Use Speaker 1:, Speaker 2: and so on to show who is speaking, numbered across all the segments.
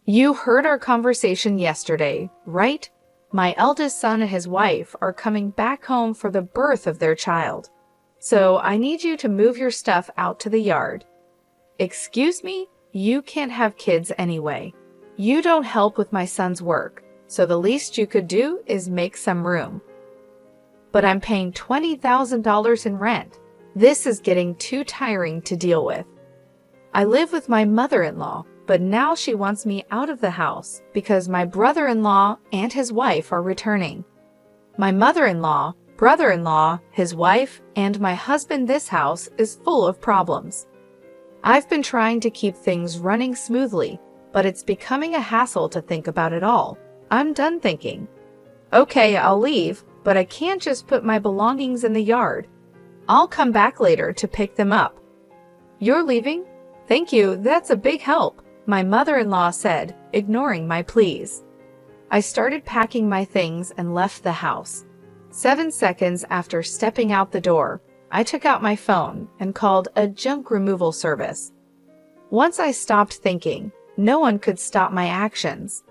Speaker 1: You heard our conversation yesterday, right? My eldest son and his wife are coming back home for the birth of their child. So I need you to move your stuff out to the yard. Excuse me? You can't have kids anyway. You don't help with my son's work, so the least you could do is make some room. But I'm paying $20,000 in rent. This is getting too tiring to deal with. I live with my mother-in-law, but now she wants me out of the house because my brother-in-law and his wife are returning. My mother-in-law, brother-in-law, his wife, and my husband. This house is full of problems. I've been trying to keep things running smoothly, but it's becoming a hassle to think about it all. I'm done thinking. Okay, I'll leave, but I can't just put my belongings in the yard. I'll come back later to pick them up. You're leaving? Thank you, that's a big help, my mother-in-law said, ignoring my pleas. I started packing my things and left the house. 7 seconds after stepping out the door, I took out my phone and called a junk removal service. Once I stopped thinking, no one could stop my actions.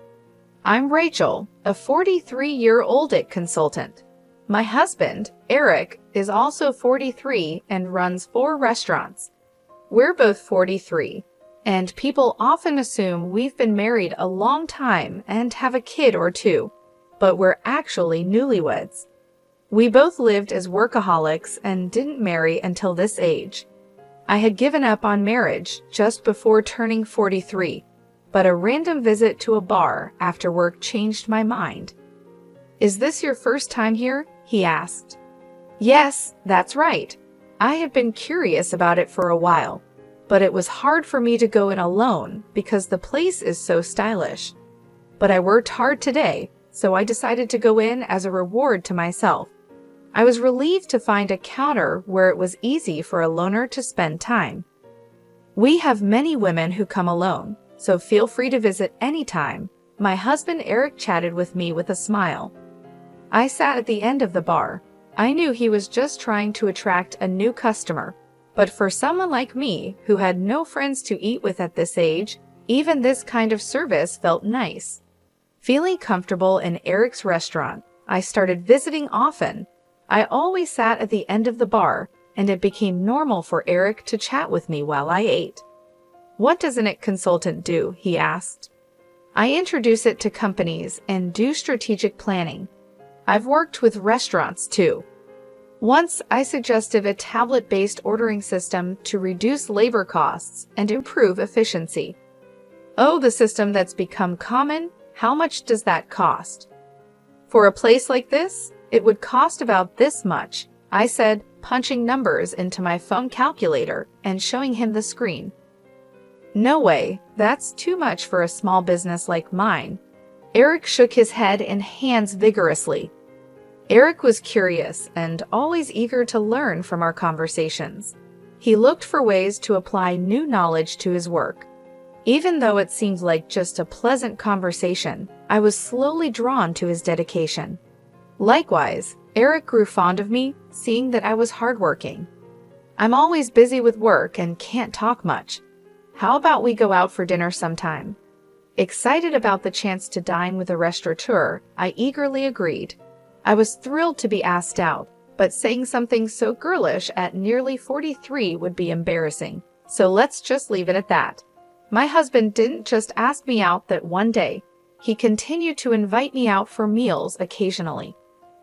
Speaker 1: I'm Rachel, a 43-year-old IT consultant. My husband, Eric, is also 43 and runs 4 restaurants. We're both 43, and people often assume we've been married a long time and have a kid or two, but we're actually newlyweds. We both lived as workaholics and didn't marry until this age. I had given up on marriage just before turning 43, but a random visit to a bar after work changed my mind. Is this your first time here? He asked. Yes, that's right. I had been curious about it for a while, but it was hard for me to go in alone because the place is so stylish. But I worked hard today, so I decided to go in as a reward to myself. I was relieved to find a counter where it was easy for a loner to spend time. We have many women who come alone, so feel free to visit anytime. My husband Eric chatted with me with a smile. I sat at the end of the bar. I knew he was just trying to attract a new customer, but for someone like me who had no friends to eat with at this age, even this kind of service felt nice. Feeling comfortable in Eric's restaurant, I started visiting often. I always sat at the end of the bar, and it became normal for Eric to chat with me while I ate. What does an IT consultant do? He asked. I introduce it to companies and do strategic planning. I've worked with restaurants too. Once I suggested a tablet-based ordering system to reduce labor costs and improve efficiency. Oh, the system that's become common? How much does that cost? For a place like this, it would cost about this much, I said, punching numbers into my phone calculator and showing him the screen. No way, that's too much for a small business like mine. Eric shook his head and hands vigorously. Eric was curious and always eager to learn from our conversations. He looked for ways to apply new knowledge to his work. Even though it seemed like just a pleasant conversation, I was slowly drawn to his dedication. Likewise, Eric grew fond of me, seeing that I was hardworking. I'm always busy with work and can't talk much. How about we go out for dinner sometime? Excited about the chance to dine with a restaurateur, I eagerly agreed. I was thrilled to be asked out, but saying something so girlish at nearly 43 would be embarrassing, so let's just leave it at that. My husband didn't just ask me out that one day. He continued to invite me out for meals occasionally.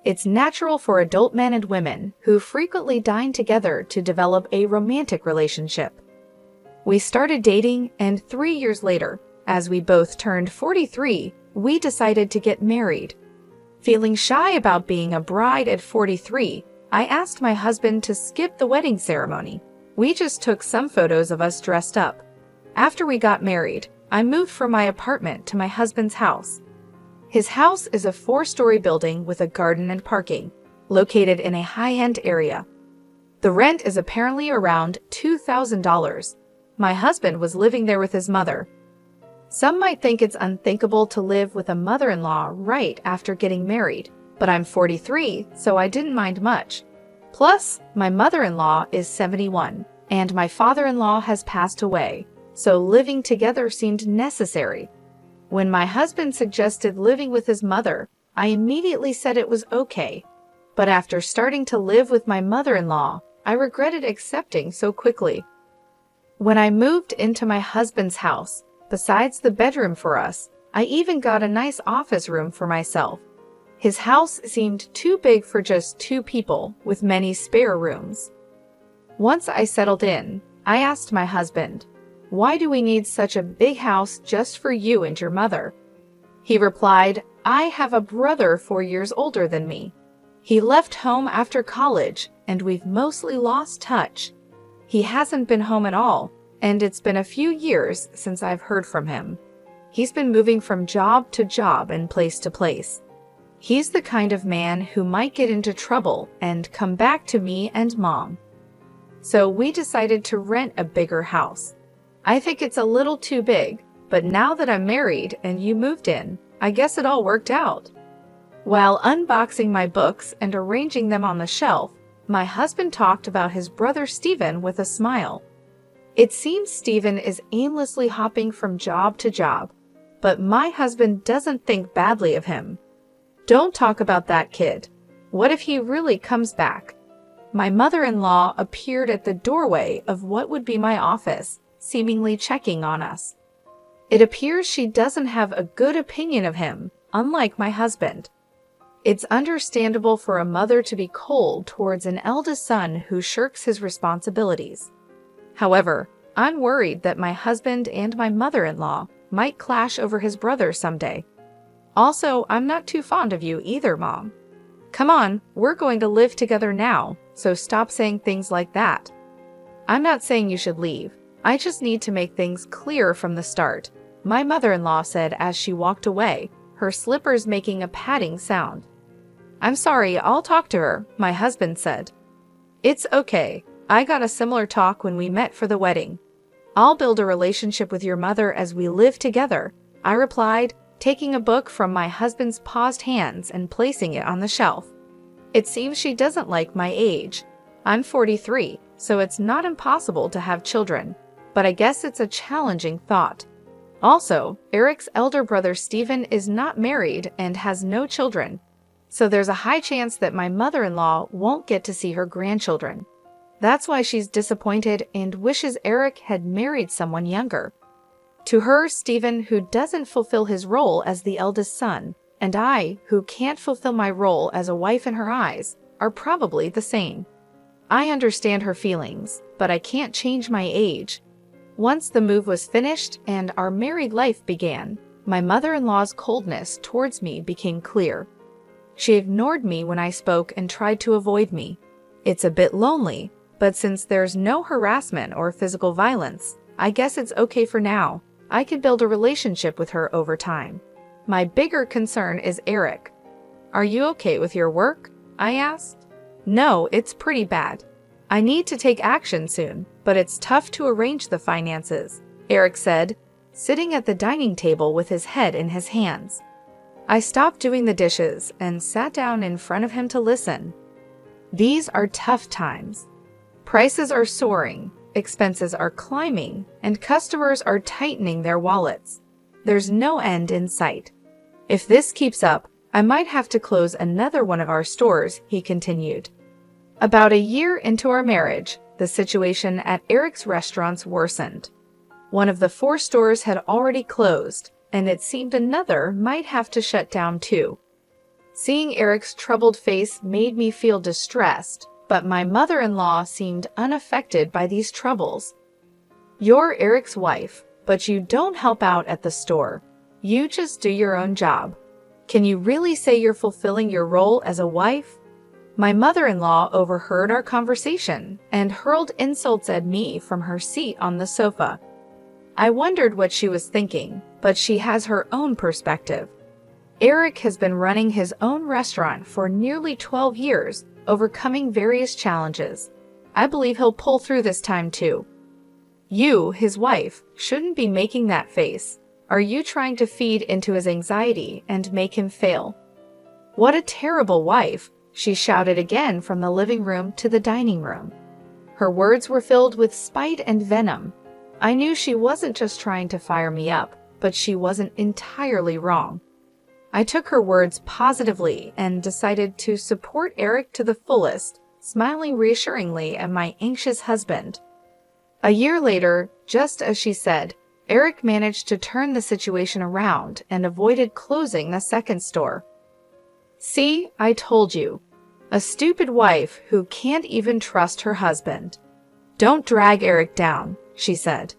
Speaker 1: It's natural for adult men and women who frequently dine together to develop a romantic relationship. We started dating, and 3 years later, as we both turned 43, we decided to get married. Feeling shy about being a bride at 43, I asked my husband to skip the wedding ceremony. We just took some photos of us dressed up. After we got married, I moved from my apartment to my husband's house. His house is a 4-story building with a garden and parking, located in a high-end area. The rent is apparently around $2,000. My husband was living there with his mother. Some might think it's unthinkable to live with a mother-in-law right after getting married, but I'm 43, so I didn't mind much. Plus, my mother-in-law is 71, and my father-in-law has passed away, so living together seemed necessary. When my husband suggested living with his mother, I immediately said it was okay. But after starting to live with my mother-in-law, I regretted accepting so quickly. When I moved into my husband's house, besides the bedroom for us, I even got a nice office room for myself. His house seemed too big for just 2 people, with many spare rooms. Once I settled in, I asked my husband, "Why do we need such a big house just for you and your mother?" He replied, "I have a brother 4 years older than me. He left home after college, and we've mostly lost touch. He hasn't been home at all, and it's been a few years since I've heard from him. He's been moving from job to job and place to place. He's the kind of man who might get into trouble and come back to me and Mom. So we decided to rent a bigger house. I think it's a little too big, but now that I'm married and you moved in, I guess it all worked out." While unboxing my books and arranging them on the shelf, my husband talked about his brother Stephen with a smile. It seems Stephen is aimlessly hopping from job to job, but my husband doesn't think badly of him. "Don't talk about that kid. What if he really comes back?" My mother-in-law appeared at the doorway of what would be my office, seemingly checking on us. It appears she doesn't have a good opinion of him, unlike my husband. It's understandable for a mother to be cold towards an eldest son who shirks his responsibilities. However, I'm worried that my husband and my mother-in-law might clash over his brother someday. Also, I'm not too fond of you either, Mom. Come on, we're going to live together now, so stop saying things like that. I'm not saying you should leave. I just need to make things clear from the start, my mother-in-law said as she walked away, her slippers making a padding sound. "I'm sorry, I'll talk to her," my husband said. "It's okay. I got a similar talk when we met for the wedding. I'll build a relationship with your mother as we live together," I replied, taking a book from my husband's paused hands and placing it on the shelf. It seems she doesn't like my age. I'm 43, so it's not impossible to have children, but I guess it's a challenging thought. Also, Eric's elder brother Stephen is not married and has no children, so there's a high chance that my mother-in-law won't get to see her grandchildren. That's why she's disappointed and wishes Eric had married someone younger. To her, Stephen, who doesn't fulfill his role as the eldest son, and I, who can't fulfill my role as a wife in her eyes, are probably the same. I understand her feelings, but I can't change my age. Once the move was finished and our married life began, my mother-in-law's coldness towards me became clear. She ignored me when I spoke and tried to avoid me. It's a bit lonely, but since there's no harassment or physical violence, I guess it's okay for now. I could build a relationship with her over time. My bigger concern is Eric. "Are you okay with your work?" I asked. "No, it's pretty bad. I need to take action soon, but it's tough to arrange the finances," Eric said, sitting at the dining table with his head in his hands. I stopped doing the dishes and sat down in front of him to listen. These are tough times. Prices are soaring, expenses are climbing, and customers are tightening their wallets. There's no end in sight. If this keeps up, I might have to close another one of our stores, he continued. About a year into our marriage, the situation at Eric's restaurants worsened. One of the 4 stores had already closed, and it seemed another might have to shut down too. Seeing Eric's troubled face made me feel distressed, but my mother-in-law seemed unaffected by these troubles. "You're Eric's wife, but you don't help out at the store. You just do your own job. Can you really say you're fulfilling your role as a wife?" My mother-in-law overheard our conversation and hurled insults at me from her seat on the sofa. I wondered what she was thinking, but she has her own perspective. Eric has been running his own restaurant for nearly 12 years, overcoming various challenges. I believe he'll pull through this time too. You, his wife, shouldn't be making that face. Are you trying to feed into his anxiety and make him fail? "What a terrible wife," she shouted again from the living room to the dining room. Her words were filled with spite and venom. I knew she wasn't just trying to fire me up, but she wasn't entirely wrong. I took her words positively and decided to support Eric to the fullest, smiling reassuringly at my anxious husband. A year later, just as she said, Eric managed to turn the situation around and avoided closing the second store. "See, I told you. A stupid wife who can't even trust her husband. Don't drag Eric down," she said.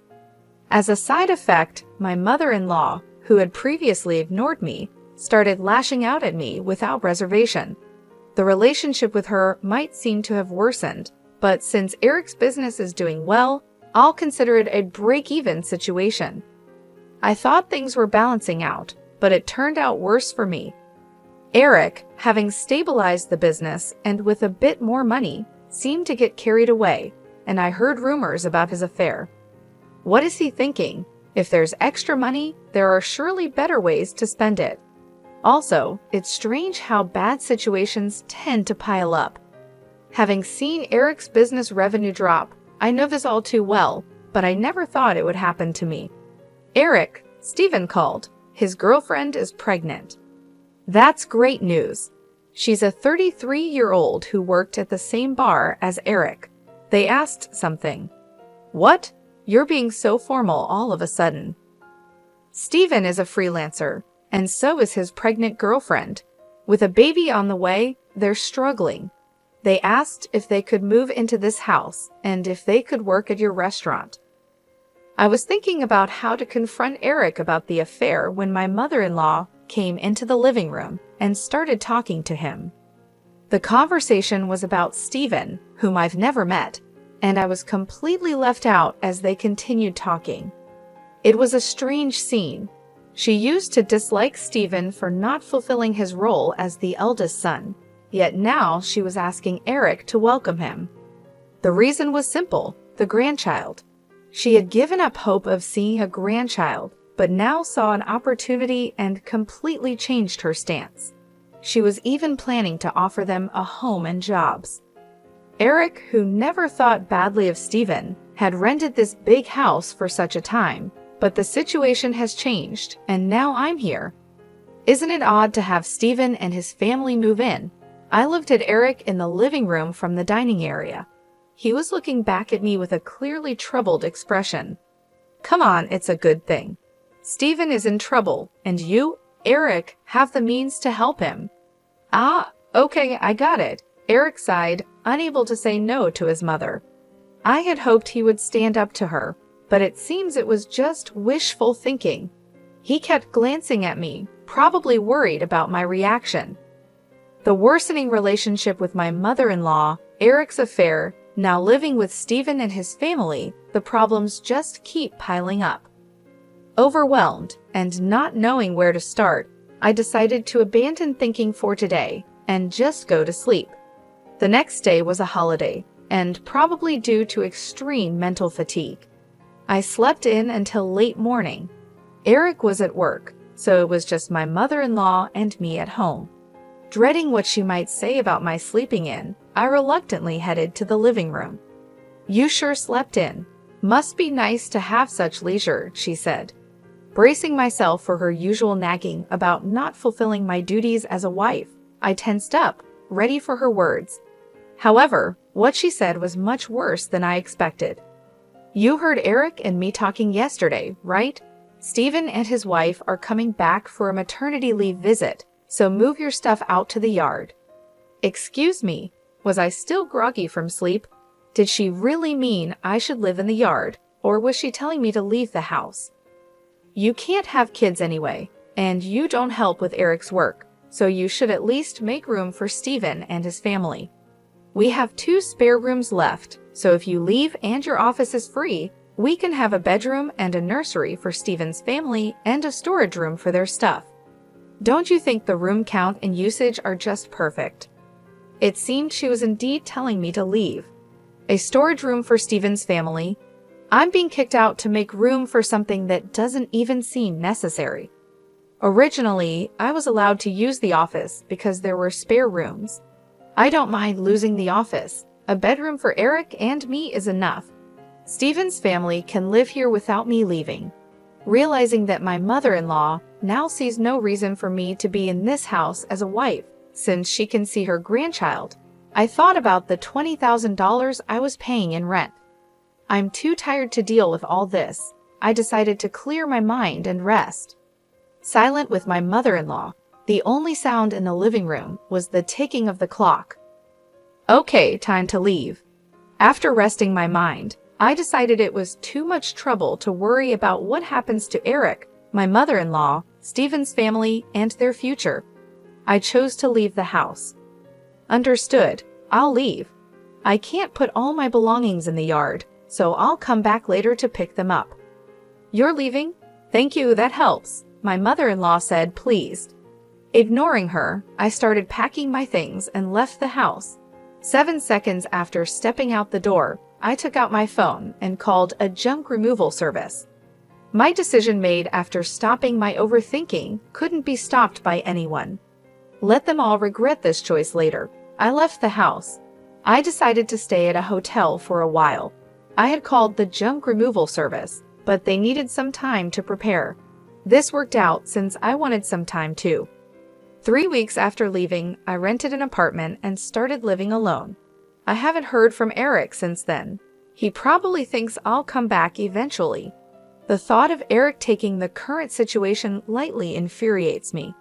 Speaker 1: As a side effect, my mother-in-law, who had previously ignored me, started lashing out at me without reservation. The relationship with her might seem to have worsened, but since Eric's business is doing well, I'll consider it a break-even situation. I thought things were balancing out, but it turned out worse for me. Eric, having stabilized the business and with a bit more money, seemed to get carried away, and I heard rumors about his affair. What is he thinking? If there's extra money, there are surely better ways to spend it. Also, it's strange how bad situations tend to pile up. Having seen Eric's business revenue drop, I know this all too well, but I never thought it would happen to me. "Eric," Stephen called. "His girlfriend is pregnant." That's great news. She's a 33-year-old who worked at the same bar as Eric. They asked something. "What? You're being so formal all of a sudden." Stephen is a freelancer, and so is his pregnant girlfriend. With a baby on the way, they're struggling. They asked if they could move into this house and if they could work at your restaurant. I was thinking about how to confront Eric about the affair when my mother-in-law came into the living room and started talking to him. The conversation was about Stephen, whom I've never met, and I was completely left out as they continued talking. It was a strange scene. She used to dislike Stephen for not fulfilling his role as the eldest son, yet now she was asking Eric to welcome him. The reason was simple: the grandchild. She had given up hope of seeing a grandchild, but now saw an opportunity and completely changed her stance. She was even planning to offer them a home and jobs. Eric, who never thought badly of Stephen, had rented this big house for such a time, but the situation has changed, and now I'm here. Isn't it odd to have Stephen and his family move in? I looked at Eric in the living room from the dining area. He was looking back at me with a clearly troubled expression. Come on, it's a good thing. Stephen is in trouble, and you, Eric, have the means to help him. Ah, okay, I got it. Eric sighed, unable to say no to his mother. I had hoped he would stand up to her, but it seems it was just wishful thinking. He kept glancing at me, probably worried about my reaction. The worsening relationship with my mother-in-law, Eric's affair, now living with Stephen and his family, the problems just keep piling up. Overwhelmed and not knowing where to start, I decided to abandon thinking for today and just go to sleep. The next day was a holiday, and probably due to extreme mental fatigue. I slept in until late morning. Eric was at work, so it was just my mother-in-law and me at home. Dreading what she might say about my sleeping in, I reluctantly headed to the living room. "You sure slept in. Must be nice to have such leisure," she said. Bracing myself for her usual nagging about not fulfilling my duties as a wife, I tensed up, ready for her words. However, what she said was much worse than I expected. "You heard Eric and me talking yesterday, right? Stephen and his wife are coming back for a maternity leave visit, so move your stuff out to the yard." Excuse me, was I still groggy from sleep? Did she really mean I should live in the yard, or was she telling me to leave the house? You can't have kids anyway, and you don't help with Eric's work, so you should at least make room for Stephen and his family. We have 2 spare rooms left, so if you leave and your office is free, we can have a bedroom and a nursery for Stephen's family and a storage room for their stuff. Don't you think the room count and usage are just perfect? It seemed she was indeed telling me to leave. A storage room for Stephen's family. I'm being kicked out to make room for something that doesn't even seem necessary. Originally, I was allowed to use the office because there were spare rooms. I don't mind losing the office. A bedroom for Eric and me is enough. Stephen's family can live here without me leaving. realizing that my mother-in-law now sees no reason for me to be in this house as a wife, since she can see her grandchild. I thought about the $20,000 I was paying in rent. I'm too tired to deal with all this. I decided to clear my mind and rest. Silent with my mother-in-law, the only sound in the living room was the ticking of the clock. Okay, time to leave. After resting my mind, I decided it was too much trouble to worry about what happens to Eric, my mother-in-law, Steven's family, and their future. I chose to leave the house. Understood, I'll leave. I can't put all my belongings in the yard, so I'll come back later to pick them up. You're leaving? Thank you, that helps, my mother-in-law said, pleased. Ignoring her, I started packing my things and left the house. 7 seconds after stepping out the door, I took out my phone and called a junk removal service. My decision made after stopping my overthinking couldn't be stopped by anyone. Let them all regret this choice later. I left the house. I decided to stay at a hotel for a while. I had called the junk removal service, but they needed some time to prepare. This worked out since I wanted some time too. 3 weeks after leaving, I rented an apartment and started living alone. I haven't heard from Eric since then. He probably thinks I'll come back eventually. The thought of Eric taking the current situation lightly infuriates me.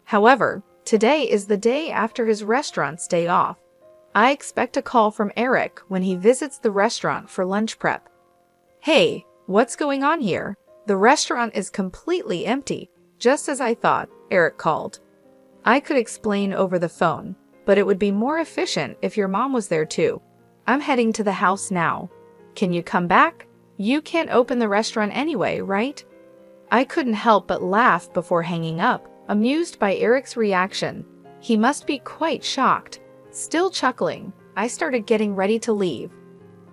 Speaker 1: However, today is the day after his restaurant's day off. I expect a call from Eric when he visits the restaurant for lunch prep. Hey, what's going on here? The restaurant is completely empty, just as I thought, Eric called. I could explain over the phone, but it would be more efficient if your mom was there too. I'm heading to the house now. Can you come back? You can't open the restaurant anyway, right? I couldn't help but laugh before hanging up, amused by Eric's reaction. He must be quite shocked. Still chuckling, I started getting ready to leave.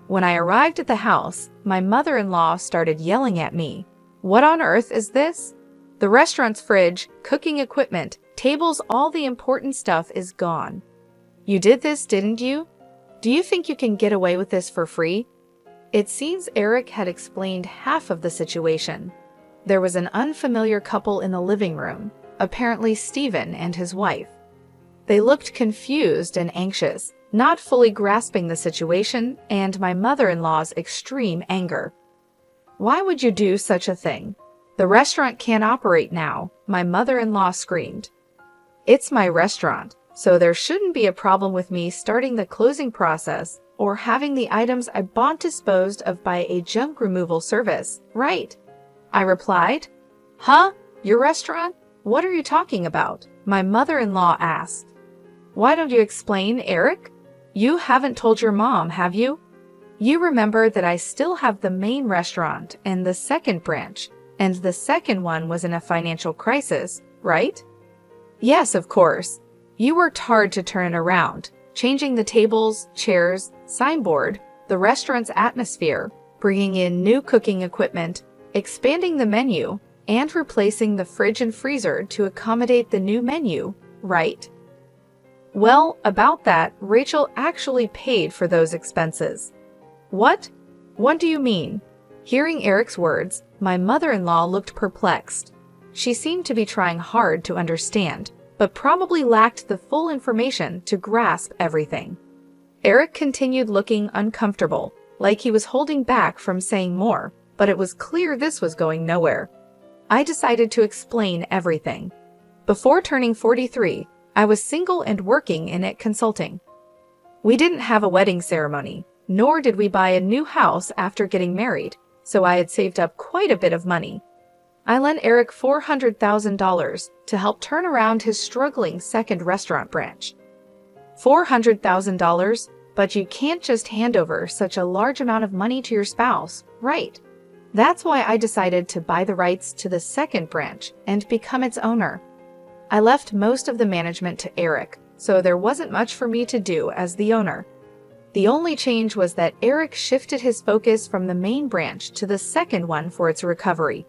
Speaker 1: When I arrived at the house, my mother-in-law started yelling at me. What on earth is this? The restaurant's fridge, cooking equipment, tables, all the important stuff is gone. You did this, didn't you? Do you think you can get away with this for free? It seems Eric had explained half of the situation. There was an unfamiliar couple in the living room, apparently Steven and his wife. They looked confused and anxious, not fully grasping the situation and my mother-in-law's extreme anger. Why would you do such a thing? The restaurant can't operate now, my mother-in-law screamed. It's my restaurant, so there shouldn't be a problem with me starting the closing process or having the items I bought disposed of by a junk removal service, right? I replied. Huh? Your restaurant? What are you talking about? My mother-in-law asked. Why don't you explain, Eric? You haven't told your mom, have you? You remember that I still have the main restaurant and the second branch, and the second one was in a financial crisis, right? Yes, of course. You worked hard to turn it around, changing the tables, chairs, signboard, the restaurant's atmosphere, bringing in new cooking equipment, expanding the menu, and replacing the fridge and freezer to accommodate the new menu, right? Well, about that, Rachel actually paid for those expenses. What? What do you mean? Hearing Eric's words, my mother-in-law looked perplexed. She seemed to be trying hard to understand, but probably lacked the full information to grasp everything. Eric continued looking uncomfortable, like he was holding back from saying more, but it was clear this was going nowhere. I decided to explain everything. Before turning 43, I was single and working in it consulting. We didn't have a wedding ceremony, nor did we buy a new house after getting married, so I had saved up quite a bit of money. I lent Eric $400,000 to help turn around his struggling second restaurant branch. $400,000, but you can't just hand over such a large amount of money to your spouse, right? That's why I decided to buy the rights to the second branch and become its owner. I left most of the management to Eric, so there wasn't much for me to do as the owner. The only change was that Eric shifted his focus from the main branch to the second one for its recovery.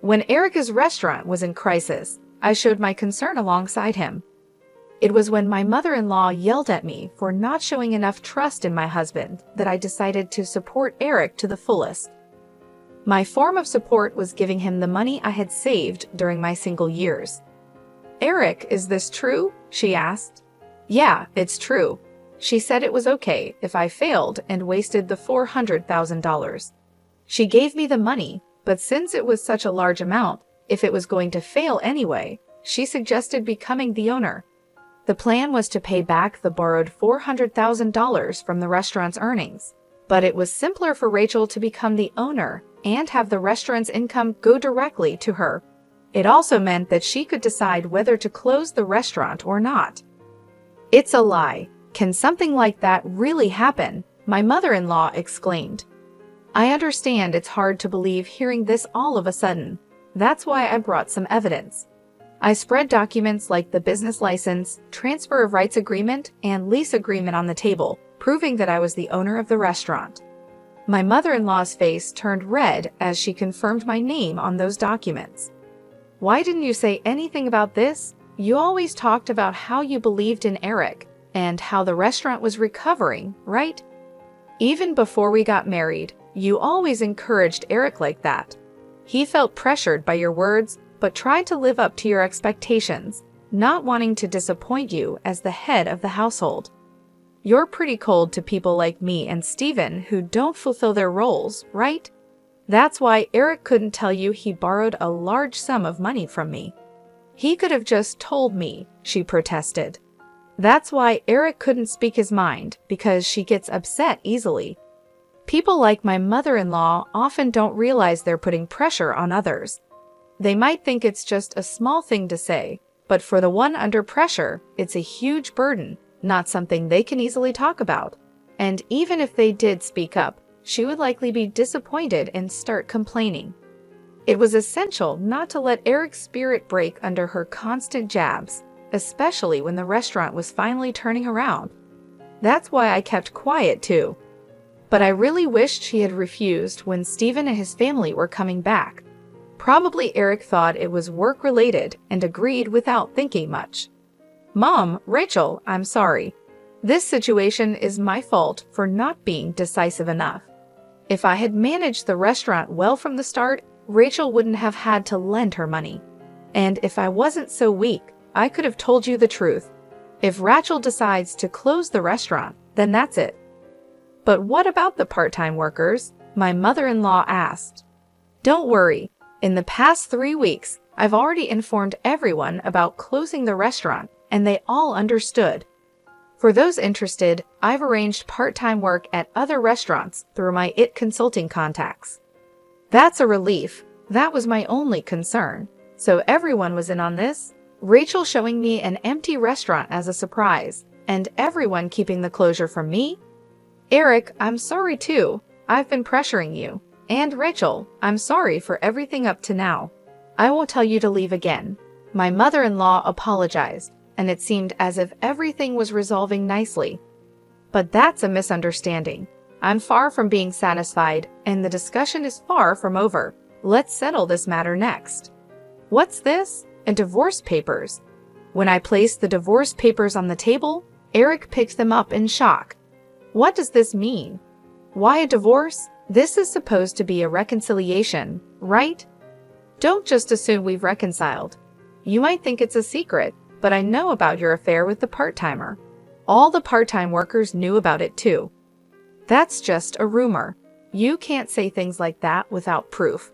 Speaker 1: When Eric's restaurant was in crisis, I showed my concern alongside him. It was when my mother-in-law yelled at me for not showing enough trust in my husband that I decided to support Eric to the fullest. My form of support was giving him the money I had saved during my single years. "Eric, is this true?" she asked. "Yeah, it's true." She said it was okay if I failed and wasted the $400,000. She gave me the money, but since it was such a large amount, if it was going to fail anyway, she suggested becoming the owner. The plan was to pay back the borrowed $400,000 from the restaurant's earnings, but it was simpler for Rachel to become the owner and have the restaurant's income go directly to her. It also meant that she could decide whether to close the restaurant or not. "It's a lie. Can something like that really happen?" my mother-in-law exclaimed. "I understand it's hard to believe hearing this all of a sudden. That's why I brought some evidence." I spread documents like the business license, transfer of rights agreement, and lease agreement on the table, proving that I was the owner of the restaurant. My mother-in-law's face turned red as she confirmed my name on those documents. "Why didn't you say anything about this? You always talked about how you believed in Eric and how the restaurant was recovering, right? Even before we got married, you always encouraged Eric like that. He felt pressured by your words, but tried to live up to your expectations, not wanting to disappoint you as the head of the household. You're pretty cold to people like me and Steven who don't fulfill their roles, right? That's why Eric couldn't tell you he borrowed a large sum of money from me. He could have just told me," she protested. "That's why Eric couldn't speak his mind, because she gets upset easily. People like my mother-in-law often don't realize they're putting pressure on others. They might think it's just a small thing to say, but for the one under pressure, it's a huge burden, not something they can easily talk about. And even if they did speak up, she would likely be disappointed and start complaining." It was essential not to let Eric's spirit break under her constant jabs, especially when the restaurant was finally turning around. That's why I kept quiet too. But I really wished she had refused when Steven and his family were coming back. Probably Eric thought it was work-related and agreed without thinking much. "Mom, Rachel, I'm sorry. This situation is my fault for not being decisive enough. If I had managed the restaurant well from the start, Rachel wouldn't have had to lend her money. And if I wasn't so weak, I could have told you the truth. If Rachel decides to close the restaurant, then that's it." "But what about the part-time workers?" my mother-in-law asked. "Don't worry. In the past 3 weeks, I've already informed everyone about closing the restaurant, and they all understood. For those interested, I've arranged part-time work at other restaurants through my IT consulting contacts." That's a relief. That was my only concern. So everyone was in on this? Rachel showing me an empty restaurant as a surprise, and everyone keeping the closure from me? "Eric, I'm sorry too. I've been pressuring you. And Rachel, I'm sorry for everything up to now. I won't tell you to leave again." My mother-in-law apologized, and it seemed as if everything was resolving nicely. But that's a misunderstanding. I'm far from being satisfied, and the discussion is far from over. Let's settle this matter next. "What's this? A divorce papers." When I placed the divorce papers on the table, Eric picked them up in shock. "What does this mean? Why a divorce? This is supposed to be a reconciliation, right? Don't just assume we've reconciled. You might think it's a secret, but I know about your affair with the part-timer. All the part-time workers knew about it too." "That's just a rumor. You can't say things like that without proof."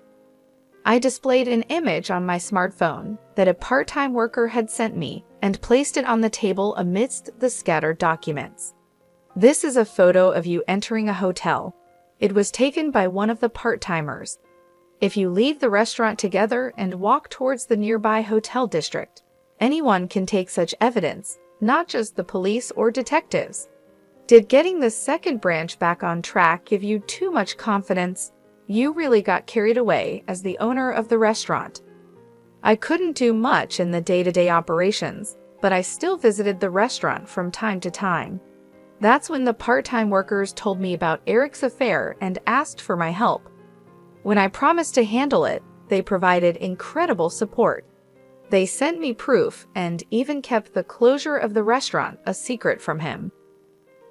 Speaker 1: I displayed an image on my smartphone that a part-time worker had sent me and placed it on the table amidst the scattered documents. "This is a photo of you entering a hotel. It was taken by one of the part-timers. If you leave the restaurant together and walk towards the nearby hotel district, anyone can take such evidence, not just the police or detectives. Did getting the second branch back on track give you too much confidence? You really got carried away as the owner of the restaurant." I couldn't do much in the day-to-day operations, but I still visited the restaurant from time to time. That's when the part-time workers told me about Eric's affair and asked for my help. When I promised to handle it, they provided incredible support. They sent me proof and even kept the closure of the restaurant a secret from him.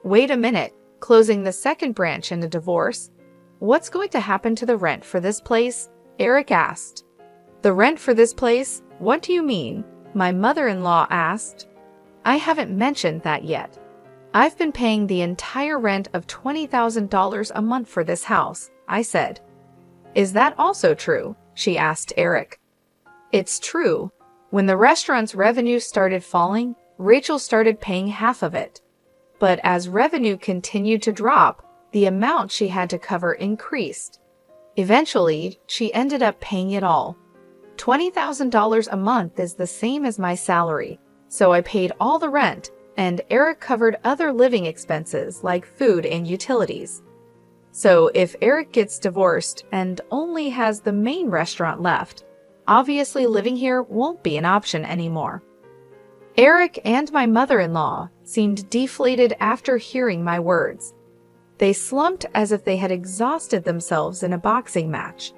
Speaker 1: Wait a minute, closing the second branch in a divorce? What's going to happen to the rent for this place? Eric asked. The rent for this place? What do you mean? My mother-in-law asked. I haven't mentioned that yet. I've been paying the entire rent of $20,000 a month for this house, I said. Is that also true? She asked Eric. It's true. When the restaurant's revenue started falling, Rachel started paying half of it. But as revenue continued to drop, the amount she had to cover increased. Eventually, she ended up paying it all. $20,000 a month is the same as my salary, so I paid all the rent, and Eric covered other living expenses like food and utilities. So if Eric gets divorced and only has the main restaurant left, obviously living here won't be an option anymore. Eric and my mother-in-law seemed deflated after hearing my words. They slumped as if they had exhausted themselves in a boxing match.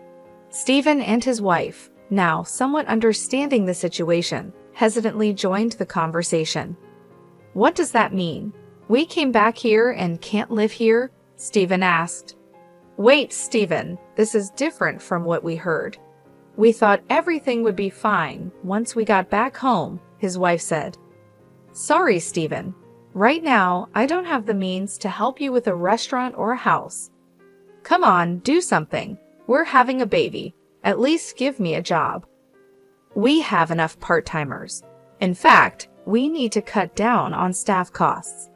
Speaker 1: Stephen and his wife, now somewhat understanding the situation, hesitantly joined the conversation. What does that mean? We came back here and can't live here? Stephen asked. Wait, Stephen, this is different from what we heard. We thought everything would be fine once we got back home, his wife said. Sorry, Stephen. Right now, I don't have the means to help you with a restaurant or a house. Come on, do something. We're having a baby. At least give me a job. We have enough part-timers. In fact, we need to cut down on staff costs.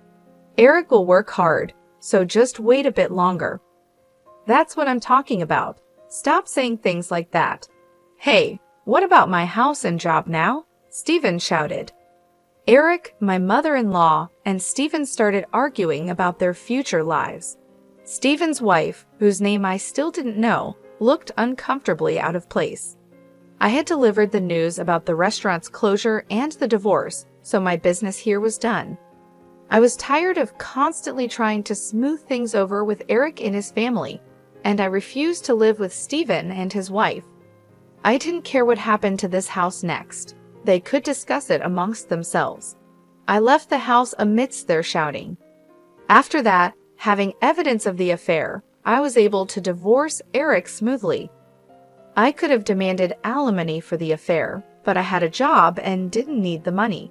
Speaker 1: Eric will work hard, so just wait a bit longer. That's what I'm talking about. Stop saying things like that. Hey, what about my house and job now? Stephen shouted. Eric, my mother-in-law, and Stephen started arguing about their future lives. Stephen's wife, whose name I still didn't know, looked uncomfortably out of place. I had delivered the news about the restaurant's closure and the divorce, so my business here was done. I was tired of constantly trying to smooth things over with Eric and his family, and I refused to live with Stephen and his wife. I didn't care what happened to this house next. They could discuss it amongst themselves. I left the house amidst their shouting. After that, having evidence of the affair, I was able to divorce Eric smoothly. I could have demanded alimony for the affair, but I had a job and didn't need the money.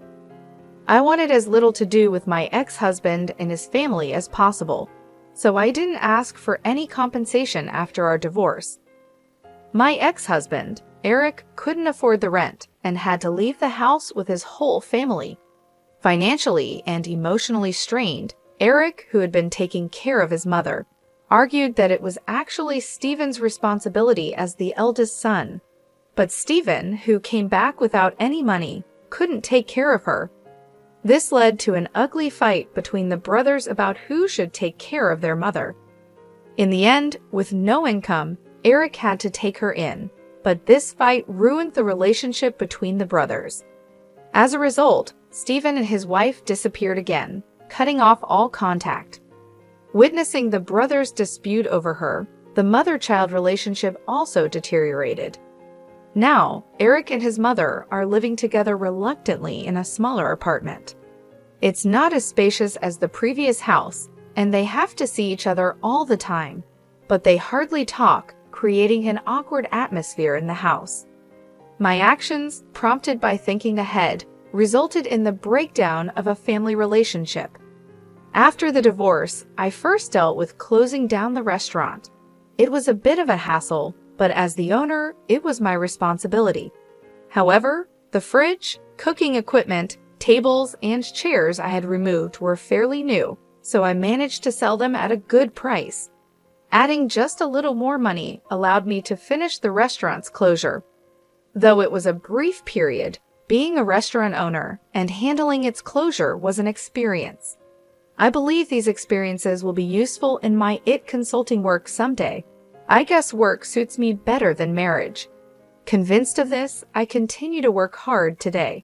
Speaker 1: I wanted as little to do with my ex-husband and his family as possible, so I didn't ask for any compensation after our divorce. My ex-husband, Eric, couldn't afford the rent and had to leave the house with his whole family. Financially and emotionally strained, Eric, who had been taking care of his mother, argued that it was actually Stephen's responsibility as the eldest son. But Stephen, who came back without any money, couldn't take care of her. This led to an ugly fight between the brothers about who should take care of their mother. In the end, with no income, Eric had to take her in, but this fight ruined the relationship between the brothers. As a result, Stephen and his wife disappeared again, cutting off all contact. Witnessing the brothers' dispute over her, the mother-child relationship also deteriorated. Now, Eric and his mother are living together reluctantly in a smaller apartment. It's not as spacious as the previous house, and they have to see each other all the time, but they hardly talk, creating an awkward atmosphere in the house. My actions, prompted by thinking ahead, resulted in the breakdown of a family relationship. After the divorce, I first dealt with closing down the restaurant. It was a bit of a hassle, but as the owner, it was my responsibility. However, the fridge, cooking equipment, tables, and chairs I had removed were fairly new, so I managed to sell them at a good price. Adding just a little more money allowed me to finish the restaurant's closure. Though it was a brief period, being a restaurant owner and handling its closure was an experience. I believe these experiences will be useful in my IT consulting work someday. I guess work suits me better than marriage. Convinced of this, I continue to work hard today.